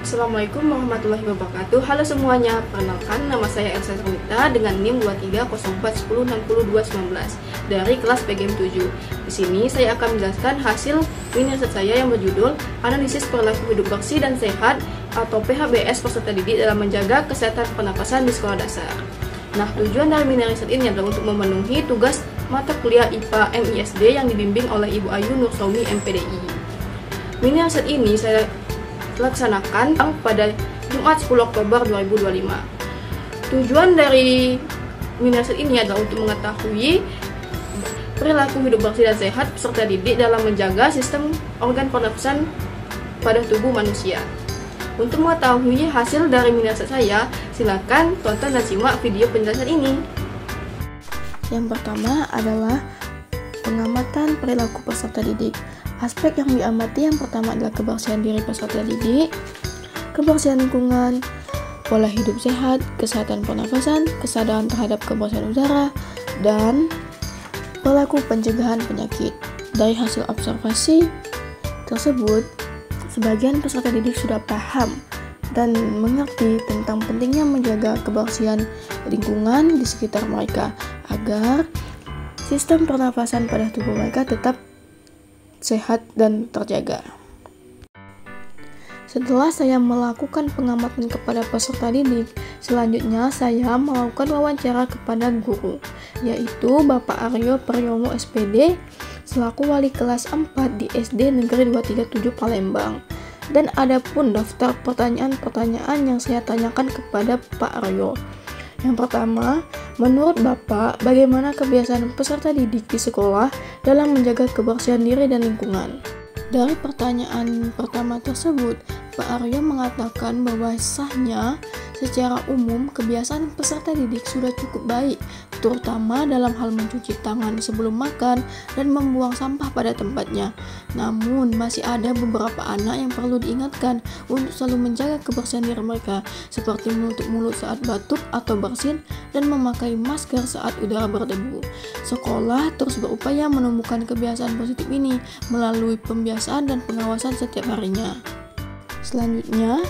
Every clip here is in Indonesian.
Assalamualaikum warahmatullahi wabarakatuh. Halo semuanya, perkenalkan nama saya Elsa Termita dengan NIM 2304106219 dari kelas PGM 7. Di sini saya akan menjelaskan hasil mini riset saya yang berjudul Analisis Perilaku Hidup Bersih dan Sehat atau PHBS peserta didik dalam menjaga kesehatan pernapasan di sekolah dasar. Nah, tujuan dari mini riset ini adalah untuk memenuhi tugas mata kuliah IPA MISD yang dibimbing oleh Ibu Ayu Nursaumi MPDI. Mini riset ini saya laksanakan pada Jumat 10 Oktober 2025. Tujuan dari mini riset ini adalah untuk mengetahui perilaku hidup bersih dan sehat peserta didik dalam menjaga sistem organ pernapasan pada tubuh manusia. Untuk mengetahui hasil dari mini riset saya, silakan tonton dan simak video penjelasan ini. Yang pertama adalah pengamatan perilaku peserta didik. Aspek yang diamati yang pertama adalah kebersihan diri peserta didik, kebersihan lingkungan, pola hidup sehat, kesehatan pernafasan, kesadaran terhadap kebersihan udara, dan perilaku pencegahan penyakit. Dari hasil observasi tersebut, sebagian peserta didik sudah paham dan mengerti tentang pentingnya menjaga kebersihan lingkungan di sekitar mereka agar sistem pernafasan pada tubuh mereka tetap sehat dan terjaga. Setelah saya melakukan pengamatan kepada peserta didik, selanjutnya saya melakukan wawancara kepada guru, yaitu Bapak Aryo Priyomo SPD, selaku wali kelas 4 di SD Negeri 237 Palembang. Dan ada pun daftar pertanyaan-pertanyaan yang saya tanyakan kepada Pak Aryo. Yang pertama, menurut Bapak, bagaimana kebiasaan peserta didik di sekolah dalam menjaga kebersihan diri dan lingkungan? Dari pertanyaan pertama tersebut, Pak Aryo mengatakan bahwa sahnya secara umum kebiasaan peserta didik sudah cukup baik, terutama dalam hal mencuci tangan sebelum makan dan membuang sampah pada tempatnya. Namun, masih ada beberapa anak yang perlu diingatkan untuk selalu menjaga kebersihan diri mereka, seperti menutup mulut saat batuk atau bersin dan memakai masker saat udara berdebu. Sekolah terus berupaya menumbuhkan kebiasaan positif ini melalui pembiasaan dan pengawasan setiap harinya. Selanjutnya,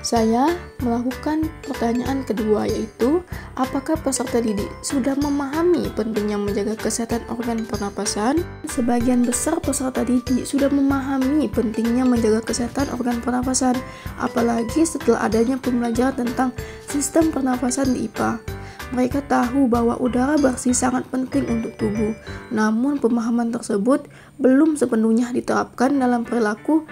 saya melakukan pertanyaan kedua, yaitu apakah peserta didik sudah memahami pentingnya menjaga kesehatan organ pernapasan? Sebagian besar peserta didik sudah memahami pentingnya menjaga kesehatan organ pernapasan, apalagi setelah adanya pembelajaran tentang sistem pernapasan di IPA. Mereka tahu bahwa udara bersih sangat penting untuk tubuh, namun pemahaman tersebut belum sepenuhnya diterapkan dalam perilaku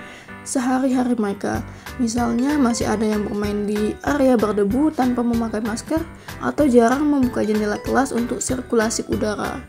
sehari-hari mereka. Misalnya, masih ada yang bermain di area berdebu tanpa memakai masker atau jarang membuka jendela kelas untuk sirkulasi udara.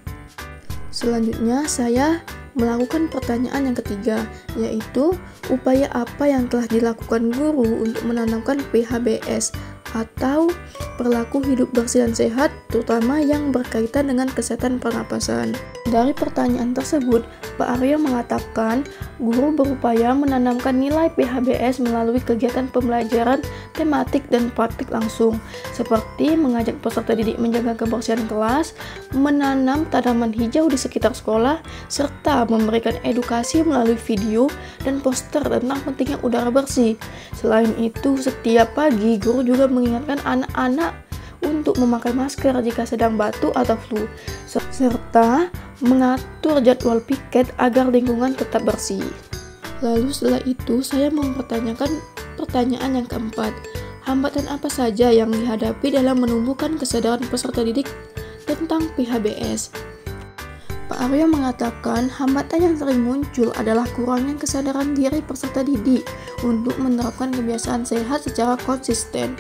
Selanjutnya, saya melakukan pertanyaan yang ketiga, yaitu upaya apa yang telah dilakukan guru untuk menanamkan PHBS atau perilaku hidup bersih dan sehat, terutama yang berkaitan dengan kesehatan pernapasan. Dari pertanyaan tersebut, Pak Aryo mengatakan guru berupaya menanamkan nilai PHBS melalui kegiatan pembelajaran tematik dan praktik langsung, seperti mengajak peserta didik menjaga kebersihan kelas, menanam tanaman hijau di sekitar sekolah, serta memberikan edukasi melalui video dan poster tentang pentingnya udara bersih. Selain itu, setiap pagi guru juga mengingatkan anak-anak untuk memakai masker jika sedang batuk atau flu, serta mengatur jadwal piket agar lingkungan tetap bersih. Lalu setelah itu, saya mempertanyakan pertanyaan yang keempat, hambatan apa saja yang dihadapi dalam menumbuhkan kesadaran peserta didik tentang PHBS? Pak Aryo mengatakan hambatan yang sering muncul adalah kurangnya kesadaran diri peserta didik untuk menerapkan kebiasaan sehat secara konsisten.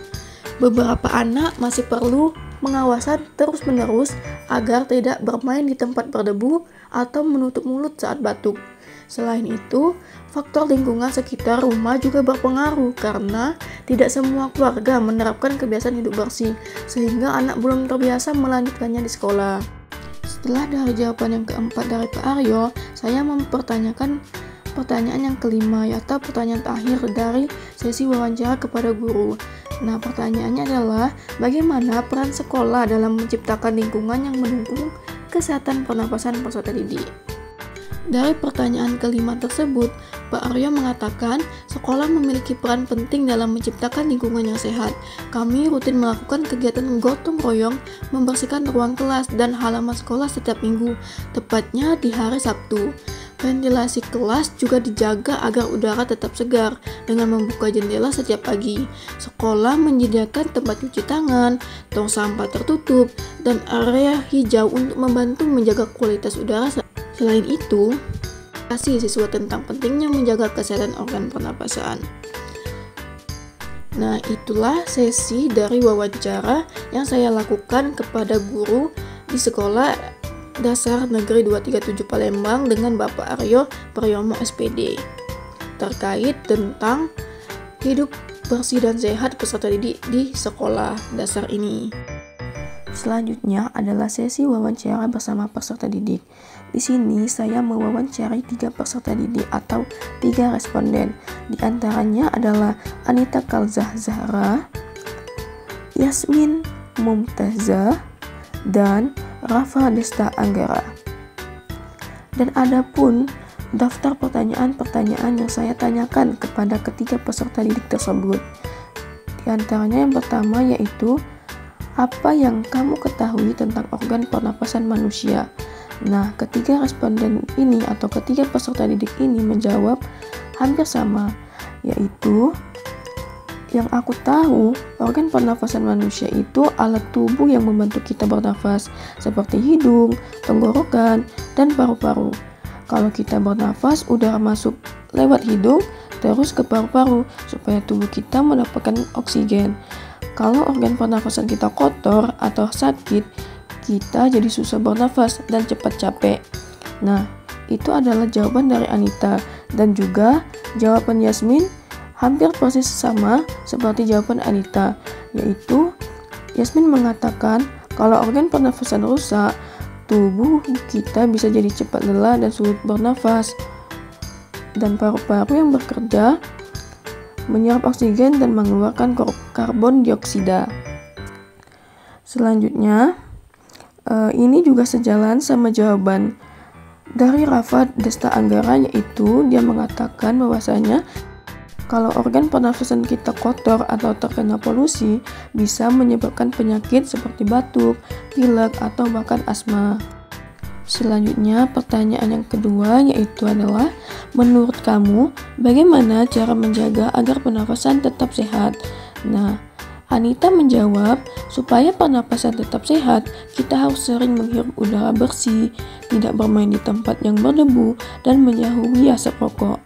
Beberapa anak masih perlu pengawasan terus-menerus agar tidak bermain di tempat berdebu atau menutup mulut saat batuk. Selain itu, faktor lingkungan sekitar rumah juga berpengaruh karena tidak semua keluarga menerapkan kebiasaan hidup bersih, sehingga anak belum terbiasa melanjutkannya di sekolah. Setelah dari jawaban yang keempat dari Pak Aryo, saya mempertanyakan pertanyaan yang kelima, yaitu pertanyaan terakhir dari sesi wawancara kepada guru. Nah, pertanyaannya adalah bagaimana peran sekolah dalam menciptakan lingkungan yang mendukung kesehatan pernapasan peserta didik. Dari pertanyaan kelima tersebut, Bapak Aryo mengatakan, sekolah memiliki peran penting dalam menciptakan lingkungan yang sehat. Kami rutin melakukan kegiatan gotong royong, membersihkan ruang kelas dan halaman sekolah setiap minggu, tepatnya di hari Sabtu. Ventilasi kelas juga dijaga agar udara tetap segar dengan membuka jendela setiap pagi. Sekolah menyediakan tempat cuci tangan, tong sampah tertutup, dan area hijau untuk membantu menjaga kualitas udara. Selain itu, edukasi siswa tentang pentingnya menjaga kesehatan organ pernapasan. Nah, itulah sesi dari wawancara yang saya lakukan kepada guru di sekolah Dasar Negeri 237 Palembang dengan Bapak Aryo Priyomo SPD terkait tentang hidup bersih dan sehat peserta didik di sekolah dasar ini. Selanjutnya adalah sesi wawancara bersama peserta didik. Di sini saya mewawancarai 3 peserta didik atau 3 responden. Di antaranya adalah Anita Kalzah Zahra, Yasmin Mumtazah, dan Rafa Desta Anggara. Dan adapun daftar pertanyaan-pertanyaan yang saya tanyakan kepada ketiga peserta didik tersebut. Di antaranya yang pertama yaitu, apa yang kamu ketahui tentang organ pernapasan manusia? Nah, ketiga responden ini atau ketiga peserta didik ini menjawab hampir sama, yaitu yang aku tahu, organ pernafasan manusia itu alat tubuh yang membantu kita bernafas, seperti hidung, tenggorokan, dan paru-paru. Kalau kita bernafas, udara masuk lewat hidung, terus ke paru-paru, supaya tubuh kita mendapatkan oksigen. Kalau organ pernafasan kita kotor atau sakit, kita jadi susah bernafas dan cepat capek. Nah, itu adalah jawaban dari Anita, dan juga jawaban Yasmin hampir persis sama seperti jawaban Anita, yaitu Yasmin mengatakan kalau organ pernafasan rusak, tubuh kita bisa jadi cepat lelah dan sulit bernafas, dan paru-paru yang bekerja menyerap oksigen dan mengeluarkan karbon dioksida. Selanjutnya, ini juga sejalan sama jawaban dari Rafa Desta Anggara, yaitu dia mengatakan bahwasanya kalau organ pernafasan kita kotor atau terkena polusi, bisa menyebabkan penyakit seperti batuk, pilek, atau bahkan asma. Selanjutnya, pertanyaan yang kedua yaitu adalah, menurut kamu, bagaimana cara menjaga agar pernafasan tetap sehat? Nah, Anita menjawab, supaya pernapasan tetap sehat, kita harus sering menghirup udara bersih, tidak bermain di tempat yang berdebu, dan menjauhi asap rokok.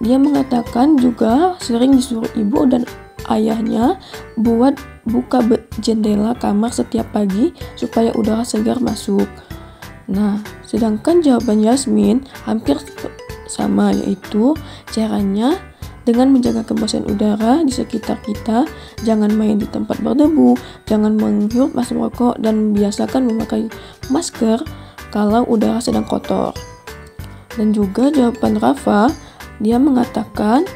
Dia mengatakan juga sering disuruh ibu dan ayahnya buat buka jendela kamar setiap pagi supaya udara segar masuk. Nah, sedangkan jawaban Yasmin hampir sama, yaitu caranya dengan menjaga kebersihan udara di sekitar kita, jangan main di tempat berdebu, jangan menghirup asap rokok, dan biasakan memakai masker kalau udara sedang kotor. Dan juga jawaban Rafa, dia mengatakan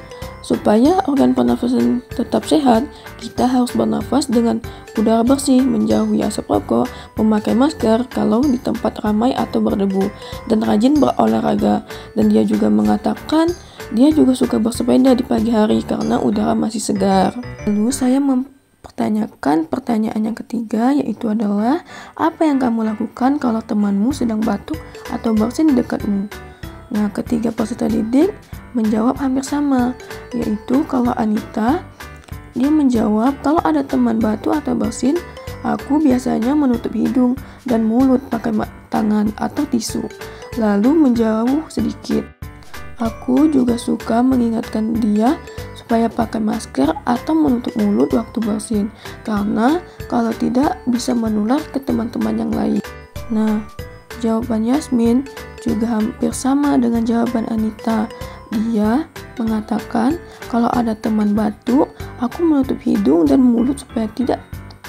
supaya organ pernafasan tetap sehat, kita harus bernafas dengan udara bersih, menjauhi asap rokok, memakai masker kalau di tempat ramai atau berdebu, dan rajin berolahraga. Dan dia juga mengatakan dia juga suka bersepeda di pagi hari karena udara masih segar. Lalu saya mempertanyakan pertanyaan yang ketiga, yaitu adalah, apa yang kamu lakukan kalau temanmu sedang batuk atau bersin di dekatmu? Nah, ketiga peserta didik menjawab hampir sama, yaitu kalau Anita, dia menjawab kalau ada teman batuk atau bersin, aku biasanya menutup hidung dan mulut pakai tangan atau tisu, lalu menjauh sedikit. Aku juga suka mengingatkan dia supaya pakai masker atau menutup mulut waktu bersin, karena kalau tidak bisa menular ke teman-teman yang lain. Nah, jawaban Yasmin juga hampir sama dengan jawaban Anita. Dia mengatakan kalau ada teman batuk, aku menutup hidung dan mulut supaya tidak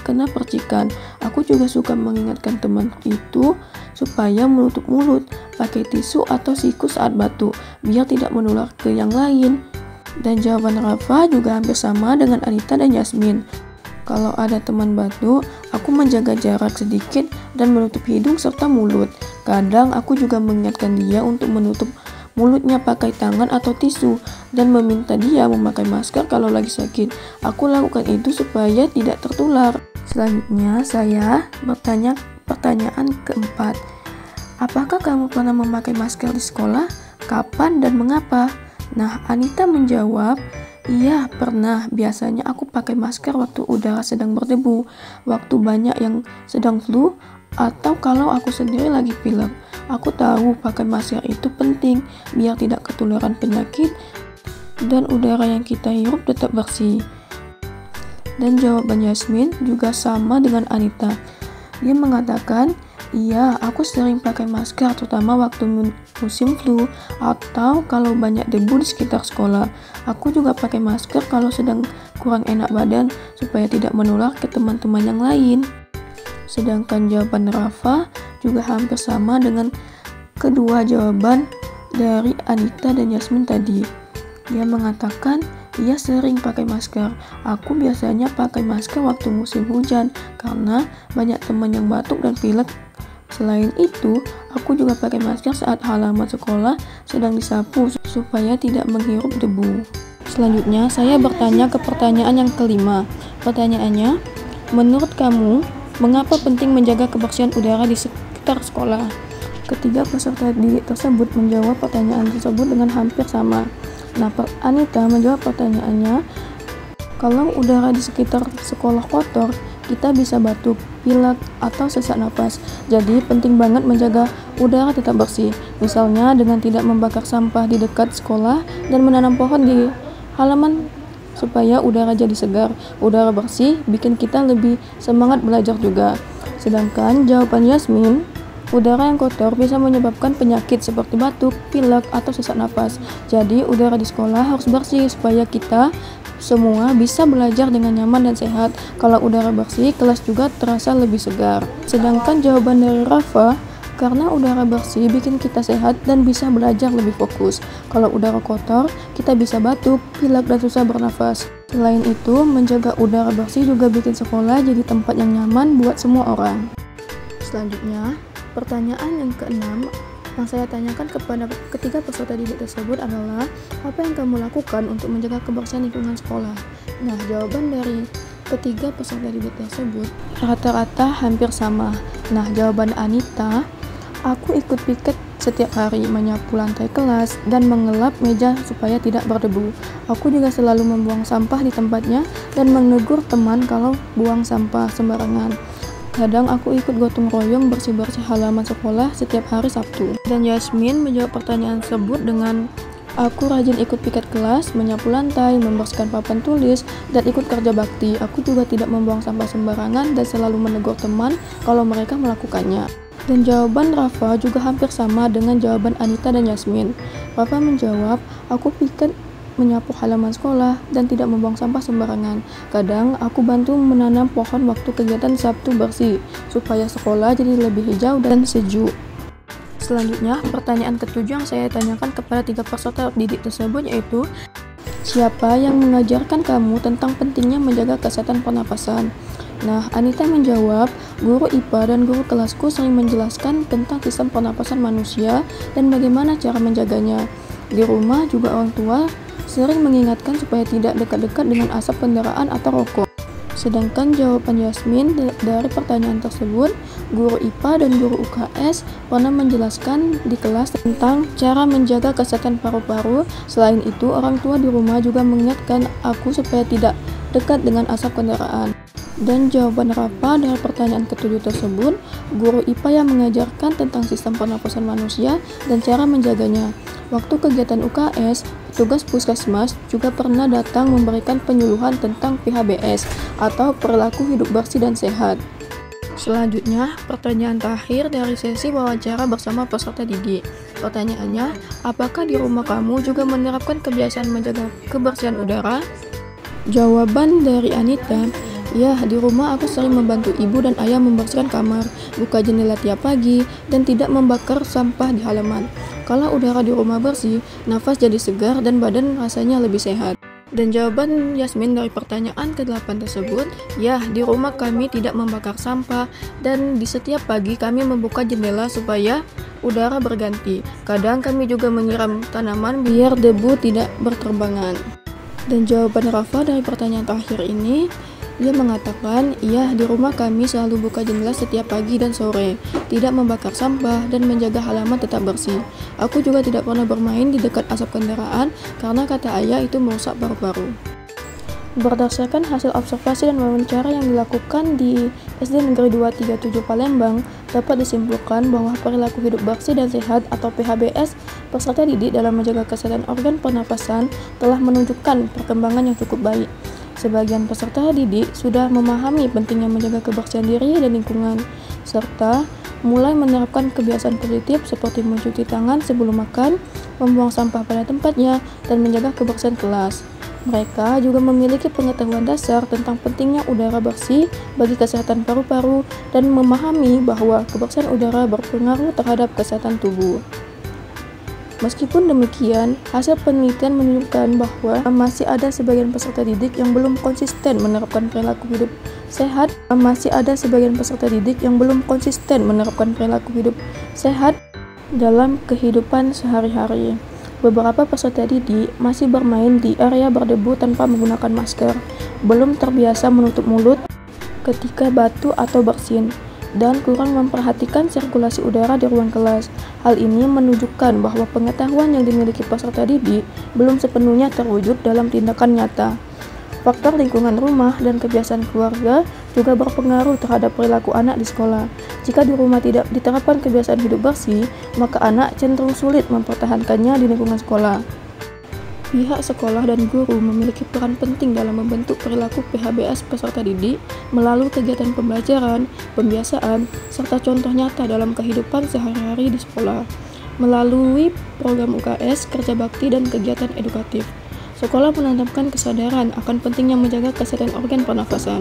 kena percikan. Aku juga suka mengingatkan teman itu supaya menutup mulut, pakai tisu atau siku saat batuk, biar tidak menular ke yang lain. Dan jawaban Rafa juga hampir sama dengan Anita dan Yasmin. Kalau ada teman batuk, aku menjaga jarak sedikit dan menutup hidung serta mulut. Kadang aku juga mengingatkan dia untuk menutup mulutnya pakai tangan atau tisu, dan meminta dia memakai masker kalau lagi sakit. Aku lakukan itu supaya tidak tertular. Selanjutnya, saya bertanya pertanyaan keempat. Apakah kamu pernah memakai masker di sekolah? Kapan dan mengapa? Nah, Anita menjawab, iya pernah, biasanya aku pakai masker waktu udara sedang berdebu, waktu banyak yang sedang flu, atau kalau aku sendiri lagi pilek. Aku tahu pakai masker itu penting, biar tidak ketularan penyakit, dan udara yang kita hirup tetap bersih. Dan jawaban Yasmin juga sama dengan Anita. Dia mengatakan, iya, aku sering pakai masker terutama waktu musim flu atau kalau banyak debu di sekitar sekolah. Aku juga pakai masker kalau sedang kurang enak badan supaya tidak menular ke teman-teman yang lain. Sedangkan jawaban Rafa juga hampir sama dengan kedua jawaban dari Anita dan Yasmin tadi. Dia mengatakan, ia sering pakai masker. Aku biasanya pakai masker waktu musim hujan karena banyak teman yang batuk dan pilek. Selain itu, aku juga pakai masker saat halaman sekolah sedang disapu supaya tidak menghirup debu. Selanjutnya, saya bertanya ke pertanyaan yang kelima. Pertanyaannya, menurut kamu, mengapa penting menjaga kebersihan udara di sekitar sekolah? Ketiga peserta didik tersebut menjawab pertanyaan tersebut dengan hampir sama. Nah, Anita menjawab pertanyaannya, kalau udara di sekitar sekolah kotor, kita bisa batuk, pilek, atau sesak napas. Jadi penting banget menjaga udara tetap bersih. Misalnya dengan tidak membakar sampah di dekat sekolah dan menanam pohon di halaman supaya udara jadi segar. Udara bersih bikin kita lebih semangat belajar juga. Sedangkan jawaban Yasmin, udara yang kotor bisa menyebabkan penyakit seperti batuk, pilek, atau sesak napas. Jadi udara di sekolah harus bersih supaya kita semua bisa belajar dengan nyaman dan sehat. Kalau udara bersih, kelas juga terasa lebih segar. Sedangkan jawaban dari Rafa, karena udara bersih bikin kita sehat dan bisa belajar lebih fokus. Kalau udara kotor, kita bisa batuk, pilek, dan susah bernafas. Selain itu, menjaga udara bersih juga bikin sekolah jadi tempat yang nyaman buat semua orang. Selanjutnya, pertanyaan yang keenam yang saya tanyakan kepada ketiga peserta didik tersebut adalah, apa yang kamu lakukan untuk menjaga kebersihan lingkungan sekolah? Nah, jawaban dari ketiga peserta didik tersebut rata-rata hampir sama. Nah, jawaban Anita, aku ikut piket setiap hari, menyapu lantai kelas dan mengelap meja supaya tidak berdebu. Aku juga selalu membuang sampah di tempatnya dan menegur teman kalau buang sampah sembarangan. Kadang aku ikut gotong royong bersih-bersih halaman sekolah setiap hari Sabtu. Dan Yasmin menjawab pertanyaan tersebut dengan, aku rajin ikut piket kelas, menyapu lantai, membersihkan papan tulis, dan ikut kerja bakti. Aku juga tidak membuang sampah sembarangan dan selalu menegur teman kalau mereka melakukannya. Dan jawaban Rafa juga hampir sama dengan jawaban Anita dan Yasmin. Rafa menjawab, aku piket menyapu halaman sekolah dan tidak membuang sampah sembarangan. Kadang aku bantu menanam pohon waktu kegiatan Sabtu bersih supaya sekolah jadi lebih hijau dan sejuk. Selanjutnya, pertanyaan ketujuh yang saya tanyakan kepada tiga peserta didik tersebut yaitu, siapa yang mengajarkan kamu tentang pentingnya menjaga kesehatan pernapasan? Nah, Anita menjawab, guru IPA dan guru kelasku sering menjelaskan tentang sistem pernapasan manusia dan bagaimana cara menjaganya. Di rumah juga orang tua sering mengingatkan supaya tidak dekat-dekat dengan asap kendaraan atau rokok. Sedangkan jawaban Yasmin dari pertanyaan tersebut, guru IPA dan guru UKS pernah menjelaskan di kelas tentang cara menjaga kesehatan paru-paru. Selain itu, orang tua di rumah juga mengingatkan aku supaya tidak dekat dengan asap kendaraan. Dan jawaban Rafa dari pertanyaan ketujuh tersebut, guru IPA yang mengajarkan tentang sistem pernapasan manusia dan cara menjaganya. Waktu kegiatan UKS, petugas puskesmas juga pernah datang memberikan penyuluhan tentang PHBS atau perilaku hidup bersih dan sehat. Selanjutnya, pertanyaan terakhir dari sesi wawancara bersama peserta didik. Pertanyaannya, apakah di rumah kamu juga menerapkan kebiasaan menjaga kebersihan udara? Jawaban dari Anita, ya, di rumah aku sering membantu ibu dan ayah membersihkan kamar, buka jendela tiap pagi, dan tidak membakar sampah di halaman. Kalau udara di rumah bersih, nafas jadi segar dan badan rasanya lebih sehat. Dan jawaban Yasmin dari pertanyaan ke-8 tersebut, ya, di rumah kami tidak membakar sampah dan di setiap pagi kami membuka jendela supaya udara berganti. Kadang kami juga menyiram tanaman biar debu tidak berterbangan. Dan jawaban Rafa dari pertanyaan terakhir ini, dia mengatakan, iya, di rumah kami selalu buka jendela setiap pagi dan sore, tidak membakar sampah, dan menjaga halaman tetap bersih. Aku juga tidak pernah bermain di dekat asap kendaraan karena kata ayah itu merusak paru-paru. Berdasarkan hasil observasi dan wawancara yang dilakukan di SD Negeri 237 Palembang, dapat disimpulkan bahwa perilaku hidup bersih dan sehat atau PHBS peserta didik dalam menjaga kesehatan organ pernapasan telah menunjukkan perkembangan yang cukup baik. Sebagian peserta didik sudah memahami pentingnya menjaga kebersihan diri dan lingkungan, serta mulai menerapkan kebiasaan positif seperti mencuci tangan sebelum makan, membuang sampah pada tempatnya, dan menjaga kebersihan kelas. Mereka juga memiliki pengetahuan dasar tentang pentingnya udara bersih bagi kesehatan paru-paru dan memahami bahwa kebersihan udara berpengaruh terhadap kesehatan tubuh. Meskipun demikian, hasil penelitian menunjukkan bahwa masih ada sebagian peserta didik yang belum konsisten menerapkan perilaku hidup sehat. Dalam kehidupan sehari-hari. Beberapa peserta didik masih bermain di area berdebu tanpa menggunakan masker, belum terbiasa menutup mulut ketika batu atau bersin, dan kurang memperhatikan sirkulasi udara di ruang kelas. Hal ini menunjukkan bahwa pengetahuan yang dimiliki peserta didik belum sepenuhnya terwujud dalam tindakan nyata. Faktor lingkungan rumah dan kebiasaan keluarga juga berpengaruh terhadap perilaku anak di sekolah. Jika di rumah tidak diterapkan kebiasaan hidup bersih, maka anak cenderung sulit mempertahankannya di lingkungan sekolah. Pihak sekolah dan guru memiliki peran penting dalam membentuk perilaku PHBS peserta didik melalui kegiatan pembelajaran, pembiasaan, serta contoh nyata dalam kehidupan sehari-hari di sekolah. Melalui program UKS, kerja bakti, dan kegiatan edukatif, sekolah menanamkan kesadaran akan pentingnya menjaga kesehatan organ pernafasan.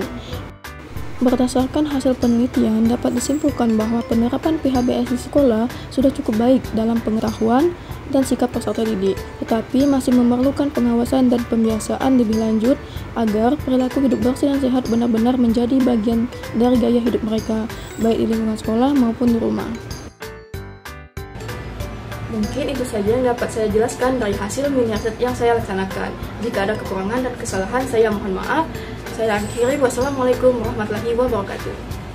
Berdasarkan hasil penelitian, dapat disimpulkan bahwa penerapan PHBS di sekolah sudah cukup baik dalam pengetahuan dan sikap peserta didik, tetapi masih memerlukan pengawasan dan pembiasaan lebih lanjut agar perilaku hidup bersih dan sehat benar-benar menjadi bagian dari gaya hidup mereka, baik di lingkungan sekolah maupun di rumah. Mungkin itu saja yang dapat saya jelaskan dari hasil mini riset yang saya laksanakan. Jika ada kekurangan dan kesalahan, saya mohon maaf. Saya akhiri. Wassalamualaikum warahmatullahi wabarakatuh.